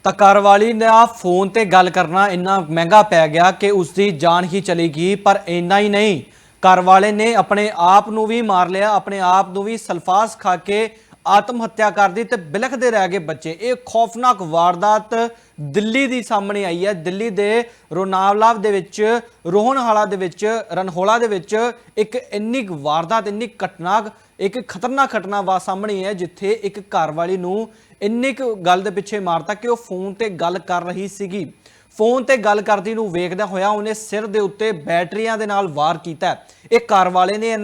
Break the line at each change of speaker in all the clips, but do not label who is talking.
ਤਾਂ ਘਰਵਾਲੀ ਦਾ ਫੋਨ ਤੇ ਗੱਲ ਕਰਨਾ ਇੰਨਾ ਮਹਿੰਗਾ ਪੈ ਗਿਆ ਕਿ ਉਸ ਦੀ ਜਾਨ ਹੀ ਚਲੀ ਗਈ। ਪਰ ਇੰਨਾ ਹੀ ਨਹੀਂ, ਘਰਵਾਲੇ ਨੇ ਆਪਣੇ ਆਪ ਨੂੰ ਵੀ ਮਾਰ ਲਿਆ, ਆਪਣੇ ਆਪ ਨੂੰ ਵੀ ਸਲਫਾਸ ਖਾ ਕੇ ਆਤਮ ਹੱਤਿਆ ਕਰ दी ਤੇ ਬਿਲਖਦੇ ਰਹਿ ਗਏ ਬੱਚੇ। ਇਹ ਖੌਫਨਾਕ ਵਾਰਦਾਤ ਦਿੱਲੀ ਦੀ ਸਾਹਮਣੇ ਆਈ ਹੈ। ਦਿੱਲੀ ਦੇ ਰੋਨਾਵਲਾ ਦੇ ਵਿੱਚ, ਰੋਹਨਹਾਲਾ ਦੇ ਵਿੱਚ, ਰਨਹੋਲਾ ਦੇ ਵਿੱਚ ਇੱਕ ਇੰਨੀ ਵਾਰਦਾਤ, ਇੰਨੀ ਘਟਨਾਕ, ਇੱਕ ਖਤਰਨਾਕ ਘਟਨਾ ਵਾ ਸਾਹਮਣੇ ਹੈ ਜਿੱਥੇ ਇੱਕ ਘਰਵਾਲੀ ਨੂੰ ਇੰਨੀ ਕੁ ਗੱਲ ਦੇ ਪਿੱਛੇ ਮਾਰਤਾ ਕਿ ਉਹ ਫੋਨ ਤੇ ਗੱਲ ਕਰ ਰਹੀ ਸੀਗੀ। ਫੋਨ ਤੇ ਗੱਲ ਕਰਦੀ ਨੂੰ ਵੇਖਦਾ ਹੋਇਆ ਉਹਨੇ ਸਿਰ ਦੇ ਉੱਤੇ ਬੈਟਰੀਆਂ ਦੇ ਨਾਲ ਵਾਰ ਕੀਤਾ। ਇਹ ਘਰਵਾਲੇ ਨੇ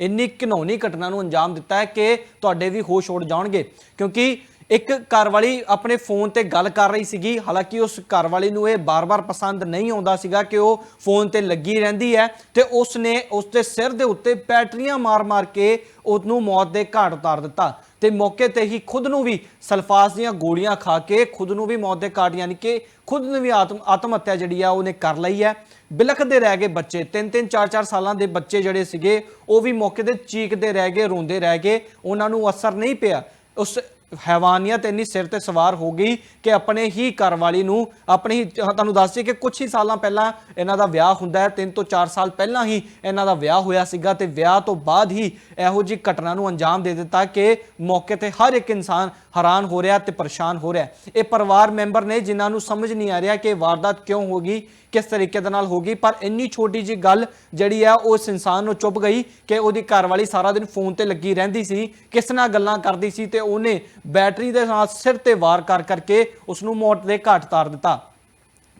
ਇੰਨੀ ਘਿਨੌਣੀ ਘਟਨਾ ਨੂੰ ਅੰਜਾਮ ਦਿੱਤਾ ਹੈ ਕਿ ਤੁਹਾਡੇ ਵੀ ਹੋਸ਼ ਉੱਡ ਜਾਣਗੇ। ਕਿਉਂਕਿ ਇੱਕ ਘਰਵਾਲੀ ਆਪਣੇ ਫੋਨ ਤੇ ਗੱਲ ਕਰ ਰਹੀ ਸੀਗੀ, ਹਾਲਾਂਕਿ ਉਸ ਘਰਵਾਲੀ ਨੂੰ ਇਹ ਬਾਰ-ਬਾਰ ਪਸੰਦ ਨਹੀਂ ਆਉਂਦਾ ਸੀਗਾ ਕਿ ਉਹ ਫੋਨ ਤੇ ਲੱਗੀ ਰਹਿੰਦੀ ਹੈ ਤੇ ਉਸਨੇ ਉਸਦੇ ਸਿਰ ਦੇ ਉੱਤੇ ਬੈਟਰੀਆਂ ਮਾਰ-ਮਾਰ ਕੇ ਉਹਨੂੰ ਮੌਤ ਦੇ ਘਾਟ ਉਤਾਰ ਦਿੱਤਾ ਤੇ ਮੌਕੇ ਤੇ ਹੀ ਖੁਦ ਨੂੰ ਵੀ ਸਲਫਾਸ ਦੀਆਂ ਗੋਲੀਆਂ ਖਾ ਕੇ ਖੁਦ ਨੂੰ ਵੀ ਮੌਤ ਦੇ ਘਾਟ, ਯਾਨੀ ਕਿ ਖੁਦ ਨੂੰ ਵੀ ਆਤਮ ਹੱਤਿਆ ਜਿਹੜੀ ਆ ਉਹਨੇ ਕਰ ਲਈ ਹੈ। ਬਿਲਖਦੇ ਰਹਿ ਗਏ ਬੱਚੇ, 3-3 4-4 ਸਾਲਾਂ ਦੇ ਬੱਚੇ ਜਿਹੜੇ ਸੀਗੇ ਉਹ ਵੀ ਮੌਕੇ ਤੇ ਚੀਕਦੇ ਰਹਿ ਗਏ, ਰੋਂਦੇ ਰਹਿ ਗਏ। ਉਹਨਾਂ ਨੂੰ ਅਸਰ ਨਹੀਂ ਪਿਆ। ਉਸ हैवानियत इन्नी सिर ते सवार हो गई कि अपने ही घरवाली नूं, अपने ही, तुहानूं दस दईए कि कुछ ही साल पहला इन्हां दा विआह हुंदा है, 3 ਤੋਂ 4 साल पहला ही इन्हां दा विआह होया सीगा ते विआह तो बाद ही इहो जी घटना नूं अंजाम दे दिता कि मौके ते हर एक इंसान हैरान हो रहा ते परेशान हो रहा। ये परिवार मैंबर ने जिन्हां नूं समझ नहीं आ रहा कि वारदात क्यों होगी, किस तरीके दे नाल होगी। पर इन्नी छोटी जी गल जिहड़ी आ उस इंसान नूं चुभ गई कि उहदी घरवाली सारा दिन फोन ते लगी रहिंदी सी, किस नाल गल्लां करदी सी ते उहने बैटरी के साथ सिर ते वार कर करके उसनूं मौत के घाट उतार दिता।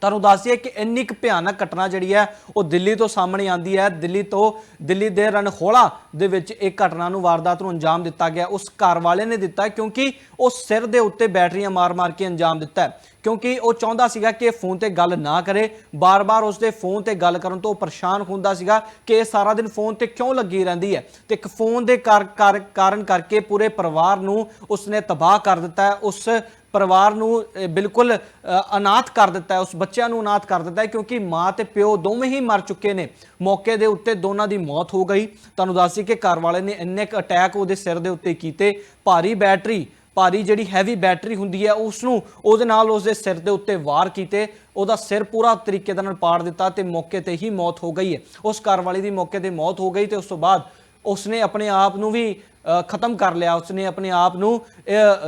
तुहानूं दस दईए कि इन्नी भयानक घटना जिहड़ी है वो दिल्ली तो सामने आती है। दिल्ली दे रनहोला दे विच एक घटना नूं, वारदात नूं अंजाम दिता गया। उस घर वाले ने दिता क्योंकि उस सिर दे उत्ते बैटरियां मार मार के अंजाम दिता है, क्योंकि वो चाहता सीगा कि फोन ते गल ना करे। बार बार उसके फोन ते गल करन तो परेशान हुंदा सीगा कि सारा दिन फोन ते क्यों लगी रहिंदी है ते एक फोन दे कारण करके पूरे परिवार नूं उसने तबाह कर दिता है। उस परिवार नूं बिल्कुल अनाथ कर दिता है, उस बच्चों नूं अनाथ कर दिता है, क्योंकि माँ ते प्यो दोवें ही मर चुके ने। मौके दे उत्ते दोनों की मौत हो गई। तुहानूं दस दईए कि घर वाले ने इन्ने अटैक उहदे सिर दे उत्ते कीते। भारी जिहड़ी हैवी बैटरी हुंदी है उसनूं उहदे नाल उसदे सिर दे उत्ते वार कीते, उहदा सिर पूरा तरीके दे नाल पाड़ दिता ते मौके ते ही मौत हो गई है। उस घर वाले की मौके ते मौत हो गई तो उस तो बाद उसने अपने आप नूं भी खत्म कर लिया। उसने अपने आप नूं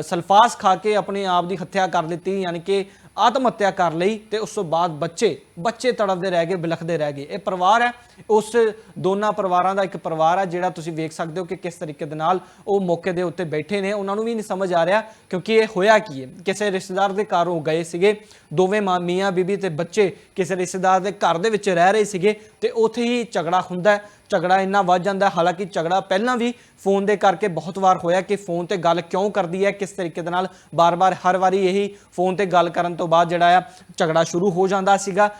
सल्फास खा के अपने आप की हत्या कर दी, यानी कि आत्म हत्या कर ली। तो उस तो बाद बच्चे तड़पते रह गए, बिलखते रह गए। ये परिवार है, उस दोनों परिवारों का एक परिवार है जिहड़ा तुसीं वेख सकते हो कि किस तरीके दे नाल वो मौके दे उत्ते बैठे ने। उन्होंने भी नहीं समझ आ रहा क्योंकि ये होया की है। किसी रिश्तेदार के घर वो गए सीगे, दोवें मियाँ बीबी ते बच्चे किसी रिश्तेदार के घर दे विच रह रहे सीगे ते उत्थे ही झगड़ा हुंदा है। झगड़ा इन्ना वध जाता है, हालांकि झगड़ा पहला भी फोन दे करके बहुत बार होया कि फोन ते गल क्यों करती है, किस तरीके दे नाल बार बार हर बारी यही फोन ते गल करन तो बाद जिहड़ा आ झगड़ा शुरू हो जाता सीगा।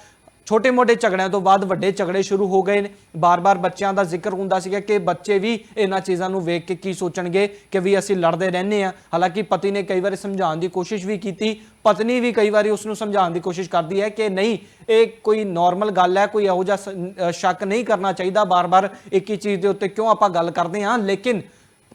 छोटे मोटे झगड़ियां तो बाद वड्डे झगड़े शुरू हो गए ने। बार बार बच्चों का जिक्र हुंदा सीगा कि बच्चे भी इन्हां चीज़ों नूं वेख के की सोचणगे कि भी असीं लड़दे रहने आ। हालांकि पति ने कई बार समझाउण की कोशिश भी की, पत्नी भी कई बार उसनूं समझाउण की कोशिश करती है कि नहीं, ये कोई नॉर्मल गल है, कोई इहो जिहा शक नहीं करना चाहिए, बार बार एक ही चीज़ के उत्ते क्यों आपां गल करदे हां। लेकिन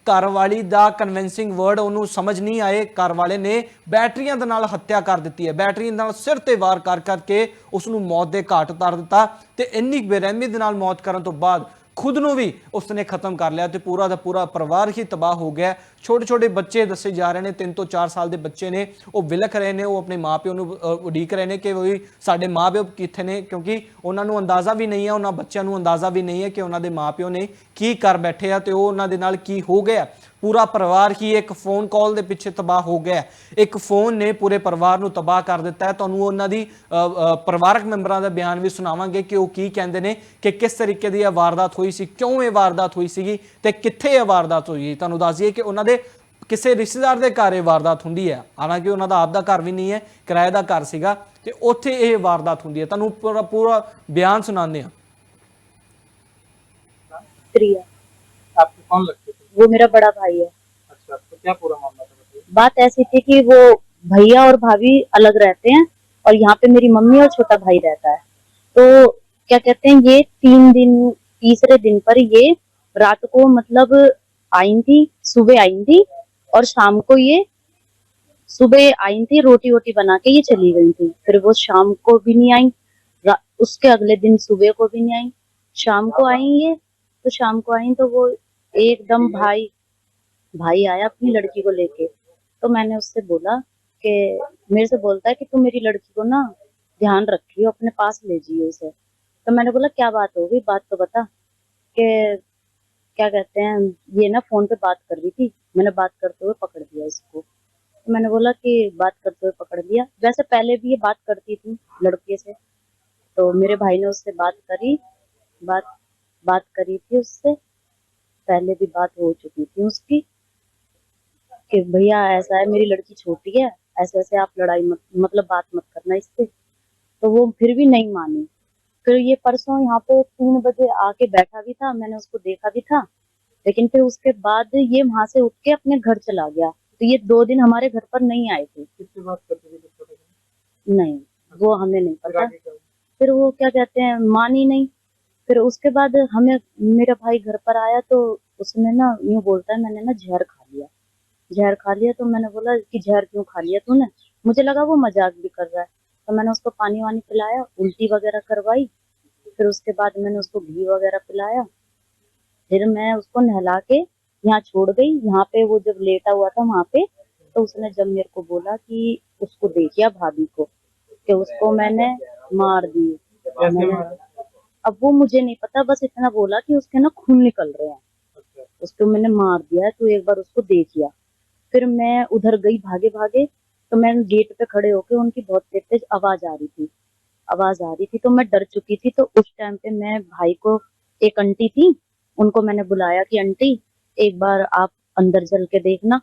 घरवाली का कन्विंसिंग वर्ड उन्होंने समझ नहीं आए। घरवाले ने बैटरियां दे नाल हत्या कर दी है, बैटरी नाल सिर ते वार कर करके उसनूं मौत के घाट उतार दिता ते इन्नी बेरहमी दे नाल मौत करन तो बाद खुद नूं भी उसने खत्म कर लिया। तो पूरा का पूरा परिवार ही तबाह हो गया। छोटे छोटे बच्चे दसे जा रहे हैं, 3 ਤੋਂ 4 साल के बच्चे ने, वो विलख रहे हैं, वो अपने माँ प्यो नूं उड़ीक रहे हैं कि वही साडे माँ प्यो कित्थे ने, क्योंकि उन्होंने अंदाज़ा भी नहीं है, उन्होंने बच्चों को अंदाज़ा भी नहीं है कि उन्होंने माँ प्यो ने की कर बैठे आ तो उन्होंने नाल की हो गया। पूरा परिवार ही एक फोन कॉल के पिछे तबाह हो गया। एक फोन ने पूरे परिवार को तबाह कर दिता है। तुहानूं उन्हां दी परिवारक मैंबरां दा बयान भी सुनावांगे कि वो की कहंदे ने कि किस तरीके की वारदात हुई सी, क्यों ये वारदात हुई सी ते कित्थे ये वारदात हुई। तुहानूं दस दईए कि उन्हां दे किसी रिश्तेदार के घर ये वारदात हुंदी है, हालांकि उन्हां दा आपदा घर भी नहीं है, किराए का घर सीगा ते उत्थे ये वारदात हुंदी है। तुहानूं पूरा बयान सुनाने आ।
आपको कौन लगते थे?
वो मेरा बड़ा भाई है।
अच्छा, तो क्या पूरा मामला था, बताइए।
बात ऐसी थी कि वो भैया और भाभी अलग रहते हैं और यहाँ पे मेरी मम्मी और छोटा भाई रहता है। तो क्या कहते हैं, ये तीसरे दिन पर ये रात को मतलब आई थी, सुबह आई थी और शाम को ये सुबह आई थी, रोटी वोटी बना के ये चली गई थी। फिर वो शाम को भी नहीं आई, उसके अगले दिन सुबह को भी नहीं आई। शाम को आई ये, तो शाम को आई तो वो एकदम भाई भाई आया अपनी लड़की को लेके। तो मैंने उससे बोला कि, मेरे से बोलता है कि तुम मेरी लड़की को ना ध्यान रखियो, अपने पास ले जियो उसे। तो मैंने बोला क्या बात हो गई, बात तो बता। कि क्या कहते हैं, ये ना फोन पे बात कर रही थी, मैंने बात करते हुए पकड़ दिया इसको। तो मैंने बोला कि बात करते हुए पकड़ लिया, वैसे पहले भी ये बात करती थी लड़के से। तो मेरे भाई ने उससे बात करी, बात बात करी थी उससे, पहले भी बात हो चुकी थी उसकी, कि भैया ऐसा है, मेरी लड़की छोटी है, ऐसे ऐसे आप लड़ाई मत, मतलब बात मत करना इससे। तो वो फिर भी नहीं मानी। फिर ये परसों यहाँ पे 3 बजे आके बैठा भी था, मैंने उसको देखा भी था। लेकिन फिर उसके बाद ये वहां से उठ के अपने घर चला गया। तो ये 2 दिन हमारे घर पर नहीं आए थे।
किससे बात करते थे जब छोटे थे?
नहीं, वो हमें नहीं
फिर
पता।
आगे क्या हुआ?
फिर वो क्या कहते हैं, मानी नहीं। फिर उसके बाद हमें, मेरा भाई घर पर आया तो उसने ना यूं बोलता है, मैंने ना जहर खा लिया, जहर खा लिया। तो मैंने बोला कि जहर क्यों खा लिया तूने, मुझे लगा वो मजाक भी कर रहा है। तो मैंने उसको पानी वानी पिलाया, उल्टी वगैरह करवाई। फिर उसके बाद मैंने उसको घी वगैरह पिलाया। फिर मैं उसको नहला के यहाँ छोड़ गई, यहाँ पे वो जब लेटा हुआ था वहां पे। तो उसने जब मेरे को बोला कि उसको देखिया भाभी को, कि उसको मैंने मार दी।
कैसे
मैंने,
मारा?
अब वो मुझे नहीं पता, बस इतना बोला कि उसके ना खून निकल रहे हैं,
अच्छा।
उसको मैंने मार दिया है, तू एक बार उसको देखिया। फिर मैं उधर गई भागे भागे। तो मैं गेट पे खड़े होके, उनकी बहुत तेज तेज आवाज आ रही थी, आवाज आ रही थी। तो मैं डर चुकी थी। तो उस टाइम पे मैं भाई को, एक आंटी थी, उनको मैंने बुलाया कि आंटी एक बार आप अंदर चल के देखना।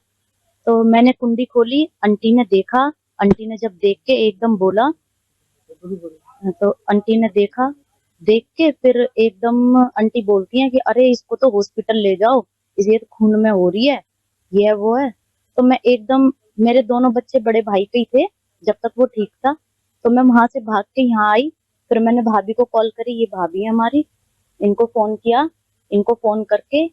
तो मैंने कुंडी खोली, आंटी ने देखा। आंटी ने जब देख के एकदम बोला,
बुरी बुरी।
तो आंटी ने देखा, देख के फिर एकदम आंटी बोलती हैं कि अरे इसको तो हॉस्पिटल ले जाओ, इसे तो खून में हो रही है, ये है वो है। तो मैं एकदम, मेरे दोनों बच्चे बड़े भाई के ही थे जब तक वो ठीक था। तो मैं वहां से भाग के यहाँ आई। फिर मैंने भाभी को कॉल करी, ये भाभी है हमारी, इनको फोन किया। इनको फोन करके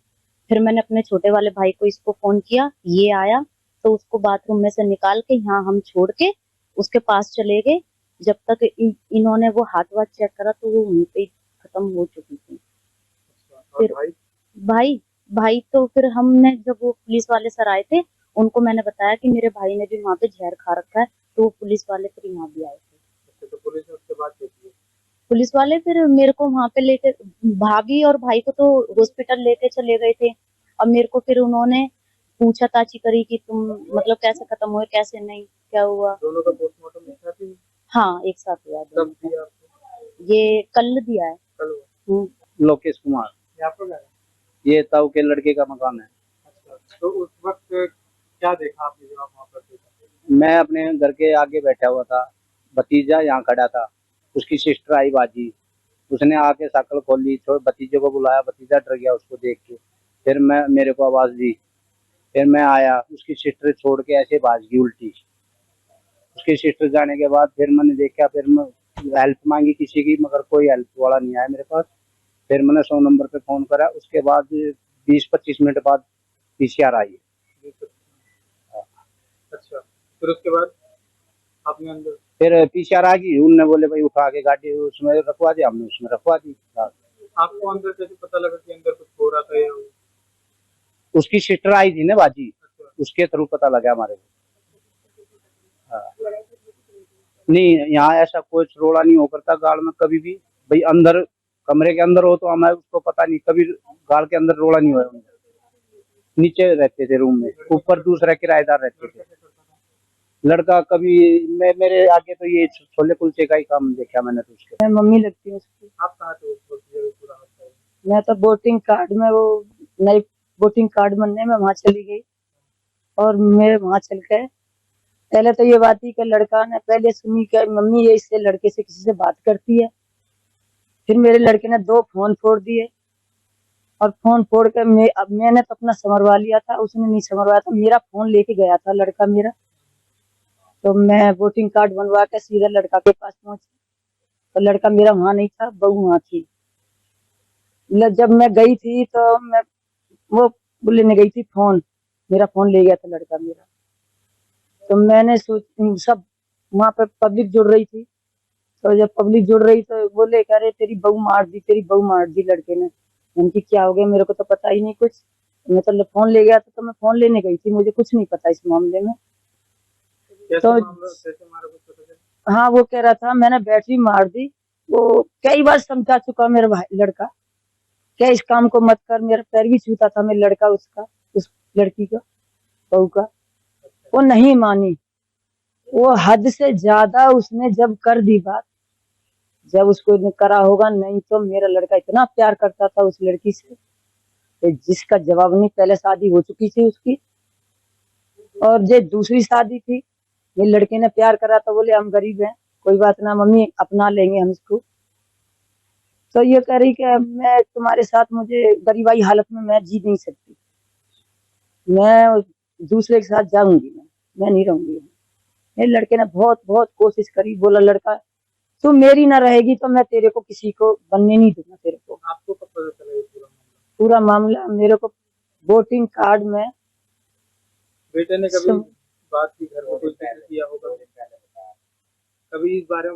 फिर मैंने अपने छोटे वाले भाई को, इसको फोन किया, ये आया। तो उसको बाथरूम में से निकाल के यहाँ हम छोड़ के उसके पास चले गए। जब तक इन्होंने वो हाथ वाथ चेक करा तो वो वहीं पे ही खत्म हो चुकी थी।
अच्छा, और
फिर
भाई?
भाई भाई तो फिर हमने, जब वो पुलिस वाले सर आए थे, उनको मैंने बताया कि मेरे भाई ने भी वहां पे जहर खा रखा है। तो वो पुलिस वाले फिर यहाँ भी आए थे।
अच्छा, तो पुलिस ने उसके बाद क्या किया?
पुलिस वाले फिर मेरे को वहां पे लेके, भाभी और भाई को तो हॉस्पिटल लेके चले गए थे। और मेरे को फिर उन्होंने पूछा ताछी करी कि तुम मतलब कैसे खत्म हुए, कैसे नहीं, क्या हुआ।
दोनों का पोस्टमार्टम एक साथ ही?
हाँ, एक साथ हुआ
कब
दोनों का।
दिया आपको?
ये कल दिया है।
कल हुआ?
लोकेश कुमार।
ये आपका घर है?
ये ताऊ के लड़के का मकान है।
अच्छा, तो उस वक्त क्या देखा आपने जब आप वहाँ पर थे?
मैं अपने घर के आगे बैठा हुआ था, भतीजा यहाँ खड़ा था, उसकी सिस्टर आई बाजी, उसने आके शक्ल खोल ली, छोड़ भतीजे को बुलाया, भतीजा डर गया उसको देख के। फिर मैं, मेरे को आवाज दी, फिर मैं आया, उसकी सिस्टर छोड़ के ऐसे भाग गई उल्टी। उसकी सिस्टर जाने के बाद फिर मैंने देखा, फिर मैं हेल्प मांगी किसी की, मगर कोई हेल्प वाला नहीं आया मेरे पास। फिर मैंने 100 नंबर पे फोन करा, उसके बाद 20-25 मिनट बाद पीसीआर आई।
अच्छा, फिर उसके बाद आपने अंदर?
फिर पीसीआर आ गई, उनने बोले भाई उठा के गाड़ी उसमें रखवा दी, हमने उसमें रखवा दी।
आपको अंदर कैसे पता लगा कि अंदर कुछ हो रहा था या
उसकी सिस्टर आई थी ना बाजी,
अच्छा,
उसके थ्रू पता लगा हमारे को। हाँ। नहीं, यहाँ ऐसा कोई रोड़ा नहीं हो करता गाड़ में कभी भी। भाई अंदर, कमरे के अंदर हो तो हमें उसको पता नहीं, कभी गाड़ के अंदर रोड़ा नहीं हुआ। नीचे रहते थे रूम में, ऊपर दूसरा किराएदार रहते थे। लड़का कभी, मैं, मेरे आगे तो ये छोले कुलचे का ही काम देखा मैंने तो उसके।
मैं मम्मी लगती हूँ उसकी।
आप कहाँ थे उस वक्त जब ये पूरा हादसा हुआ?
मैं तो वोटिंग कार्ड में, वो नई वोटिंग कार्ड बनने में वहां चली गई। और मैं वहां चल के, पहले तो ये बात थी कि लड़का ने पहले सुनी कि मम्मी ये इससे लड़के से किसी से बात करती है। फिर मेरे लड़के ने 2 फोन फोड़ दिए। और फोन फोड़ के अब मैंने तो अपना संभरवा लिया था, उसने नहीं संभरवाया था, मेरा फोन लेके गया था लड़का मेरा। तो मैं वोटिंग कार्ड बनवा के सीधा लड़का के पास पहुंची। तो लड़का मेरा वहां नहीं था, बहू वहां थी। जब मैं गई थी तो मैं, वो लेने गई थी फोन, मेरा फोन ले गया था लड़का मेरा। तो मैंने सोच सब वहाँ पे पब्लिक जुड़ रही थी, तो जब पब्लिक जुड़ रही तो बोले कह रहे तेरी बहू मार दी, तेरी बहू मार दी लड़के ने। उनकी क्या हो गया मेरे को तो पता ही नहीं कुछ। मैं तो फोन ले गया था, तो मैं फोन लेने गई थी, मुझे कुछ नहीं पता इस मामले में।
कैसे
तो
मामला, कैसे मारा, कुछ पता चला?
हाँ, वो कह रहा था मैंने बैटरी मार दी। वो कई बार समझा चुका मेरा भाई लड़का, क्या इस काम को मत कर, मेरा पैर भी छूता था मेरा लड़का उसका, उस लड़की का, बहू का। वो नहीं मानी, वो हद से ज्यादा उसने जब कर दी बात, जब उसको ने करा होगा। नहीं तो मेरा लड़का इतना प्यार करता था उस लड़की से कि जिसका जवाब नहीं। पहले शादी हो चुकी थी उसकी, और ये दूसरी शादी थी। मेरे लड़के ने प्यार करा तो बोले हम गरीब हैं, कोई बात ना मम्मी, अपना लेंगे हम इसको। तो ये कह रही कि मैं तुम्हारे साथ, मुझे गरीबाई हालत में मैं जी नहीं सकती, मैं दूसरे के साथ जाऊंगी, मैं नहीं रहूंगी। मेरे लड़के ने बहुत बहुत कोशिश करी, बोला लड़का तू मेरी ना रहेगी तो मैं तेरे को किसी को बनने नहीं दूंगा तेरे को।
आपको कब पता चला ये पूरा मामला?
पूरा मामला मेरे को वोटिंग कार्ड में
बेटे ने कभी
सुन-
बात की, घर में कोई जिक्र किया होगा, कभी इस बारे में